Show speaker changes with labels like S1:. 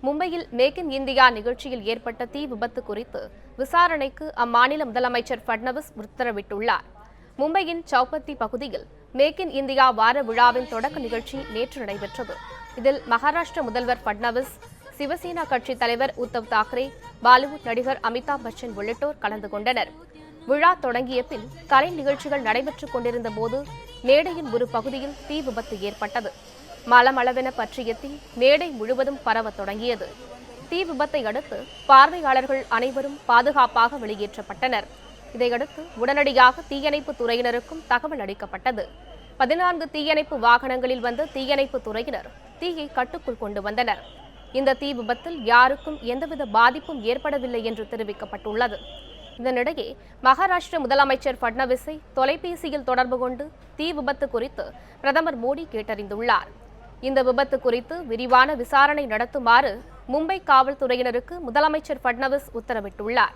S1: மும்பையில் make in India நிகழ்ச்சியில் ஏற்பட்ட தீ விபத்து குறித்து விசாரணைக்கு அம்மாநில முதலமைச்சர் பட்னவிஸ் உத்தரவிட்டுள்ளார். மும்பையின் சௌபத்தி பகுதியில் மேக் இன் இந்தியா வார விழாவின் தொடக்க நிகழ்ச்சி நேற்று நடைபெற்றது. இதில் மகாராஷ்டிர முதல்வர் பட்னவிஸ், சிவசேனா கட்சி தலைவர் உத்தவ் தாக்கரே, பாலிவுட் நடிகர் அமிதாப் பச்சன் உள்ளிட்டோர் கலந்து கொண்டனர். விழா தொடங்கிய பின் கலை நிகழ்ச்சிகள் நடைபெற்றுக் கொண்டிருந்த போது மேடையின் ஒரு பகுதியில் தீ விபத்து ஏற்பட்டது. மளமளவென பற்றிய தீ மேடை முழுவதும் பரவத் தொடங்கியது. தீ விபத்தை அடுத்து பார்வையாளர்கள் அனைவரும் பாதுகாப்பாக வெளியேற்றப்பட்டனர். இதையடுத்து உடனடியாக தீயணைப்பு துறையினருக்கும் தகவல் அளிக்கப்பட்டது. 14 தீயணைப்பு வாகனங்களில் வந்த தீயணைப்பு துறையினர் தீயை கட்டுக்குள் கொண்டு வந்தனர். இந்த தீ விபத்தில் யாருக்கும் எந்தவித பாதிப்பும் ஏற்படவில்லை என்று தெரிவிக்கப்பட்டுள்ளது. இதனிடையே மகாராஷ்டிர முதலமைச்சர் பட்னவிஸை தொலைபேசியில் தொடர்பு கொண்டு தீ விபத்து குறித்து பிரதமர் மோடி கேட்டறிந்துள்ளார். இந்த விபத்து குறித்து விரிவான விசாரணை நடத்துமாறு மும்பை காவல்துறையினருக்கு முதலமைச்சர் பட்னவிஸ் உத்தரவிட்டுள்ளார்.